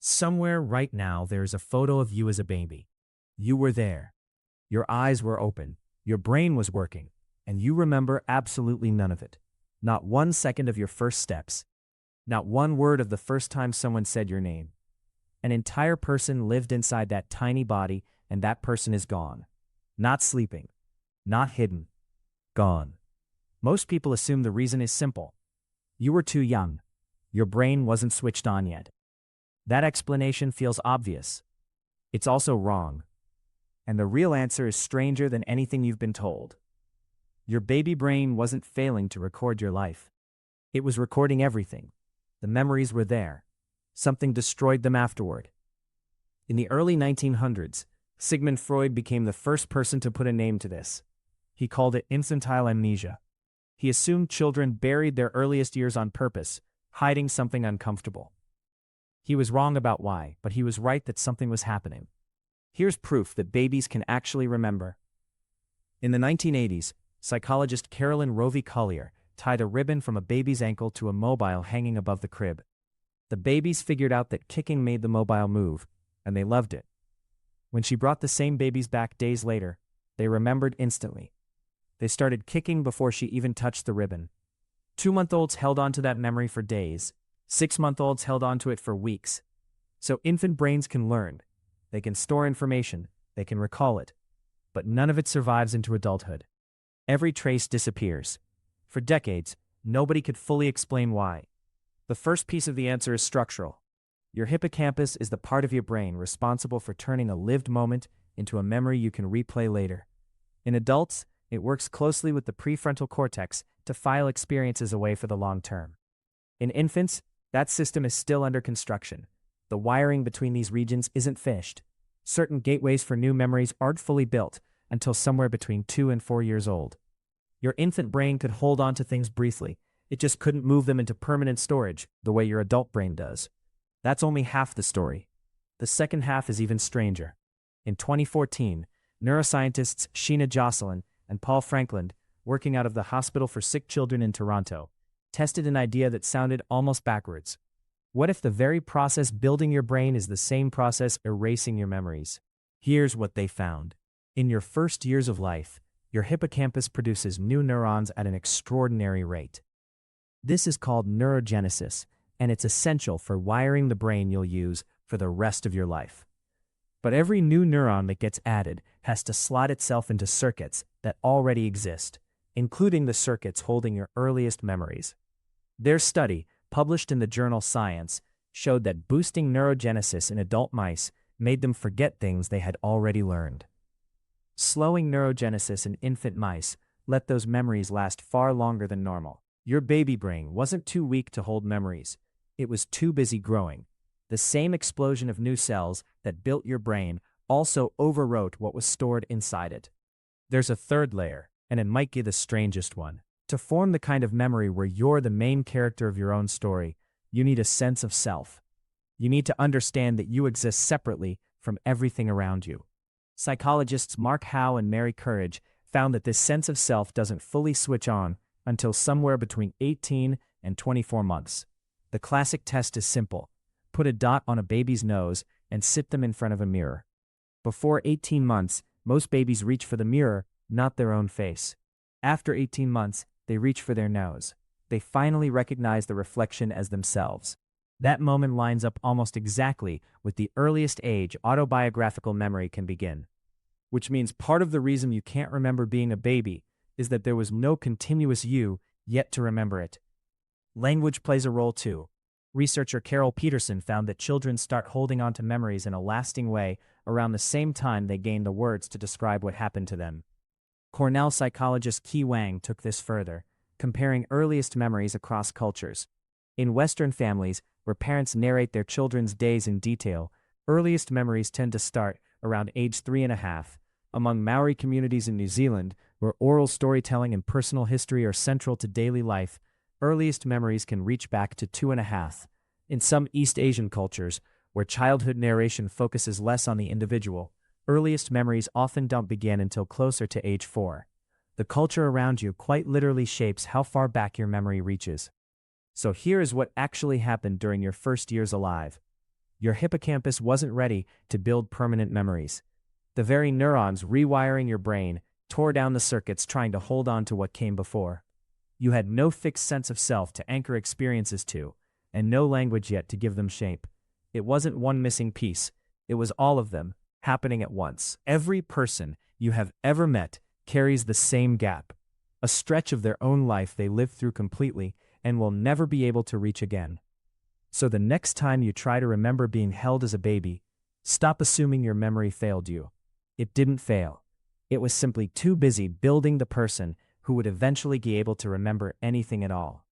Somewhere right now there is a photo of you as a baby. You were there. Your eyes were open. Your brain was working. And you remember absolutely none of it. Not 1 second of your first steps. Not one word of the first time someone said your name. An entire person lived inside that tiny body, and that person is gone. Not sleeping. Not hidden. Gone. Most people assume the reason is simple. You were too young. Your brain wasn't switched on yet. That explanation feels obvious. It's also wrong. And the real answer is stranger than anything you've been told. Your baby brain wasn't failing to record your life. It was recording everything. The memories were there. Something destroyed them afterward. In the early 1900s, Sigmund Freud became the first person to put a name to this. He called it infantile amnesia. He assumed children buried their earliest years on purpose, hiding something uncomfortable. He was wrong about why, but he was right that something was happening. Here's proof that babies can actually remember. In the 1980s, psychologist Carolyn Rovey Collier tied a ribbon from a baby's ankle to a mobile hanging above the crib. The babies figured out that kicking made the mobile move, and they loved it. When she brought the same babies back days later, they remembered instantly. They started kicking before she even touched the ribbon. 2-month-olds held on to that memory for days. 6-month-olds held on to it for weeks. So infant brains can learn. They can store information. They can recall it. But none of it survives into adulthood. Every trace disappears. For decades, nobody could fully explain why. The first piece of the answer is structural. Your hippocampus is the part of your brain responsible for turning a lived moment into a memory you can replay later. In adults, it works closely with the prefrontal cortex to file experiences away for the long term. In infants, that system is still under construction. The wiring between these regions isn't finished. Certain gateways for new memories aren't fully built until somewhere between 2 and 4 years old. Your infant brain could hold on to things briefly. It just couldn't move them into permanent storage the way your adult brain does. That's only half the story. The second half is even stranger. In 2014, neuroscientists Sheena Jocelyn and Paul Franklin, working out of the Hospital for Sick Children in Toronto, tested an idea that sounded almost backwards. What if the very process building your brain is the same process erasing your memories? Here's what they found. In your first years of life, your hippocampus produces new neurons at an extraordinary rate. This is called neurogenesis, and it's essential for wiring the brain you'll use for the rest of your life. But every new neuron that gets added has to slot itself into circuits that already exist, including the circuits holding your earliest memories. Their study, published in the journal Science, showed that boosting neurogenesis in adult mice made them forget things they had already learned. Slowing neurogenesis in infant mice let those memories last far longer than normal. Your baby brain wasn't too weak to hold memories. It was too busy growing. The same explosion of new cells that built your brain also overwrote what was stored inside it. There's a third layer, and it might be the strangest one. To form the kind of memory where you're the main character of your own story, you need a sense of self. You need to understand that you exist separately from everything around you. Psychologists Mark Howe and Mary Courage found that this sense of self doesn't fully switch on until somewhere between 18 and 24 months. The classic test is simple. Put a dot on a baby's nose and sit them in front of a mirror. Before 18 months, most babies reach for the mirror, not their own face. After 18 months, they reach for their nose. They finally recognize the reflection as themselves. That moment lines up almost exactly with the earliest age autobiographical memory can begin. Which means part of the reason you can't remember being a baby is that there was no continuous you yet to remember it. Language plays a role too. Researcher Carol Peterson found that children start holding on to memories in a lasting way around the same time they gain the words to describe what happened to them. Cornell psychologist Qi Wang took this further, comparing earliest memories across cultures. In Western families, where parents narrate their children's days in detail, earliest memories tend to start around age 3.5. Among Maori communities in New Zealand, where oral storytelling and personal history are central to daily life, earliest memories can reach back to 2.5. In some East Asian cultures, where childhood narration focuses less on the individual, earliest memories often don't begin until closer to age 4. The culture around you quite literally shapes how far back your memory reaches. So here is what actually happened during your first years alive. Your hippocampus wasn't ready to build permanent memories. The very neurons rewiring your brain tore down the circuits trying to hold on to what came before. You had no fixed sense of self to anchor experiences to, and no language yet to give them shape. It wasn't one missing piece, it was all of them, happening at once. Every person you have ever met carries the same gap, a stretch of their own life they lived through completely and will never be able to reach again. So the next time you try to remember being held as a baby, stop assuming your memory failed you. It didn't fail. It was simply too busy building the person who would eventually be able to remember anything at all.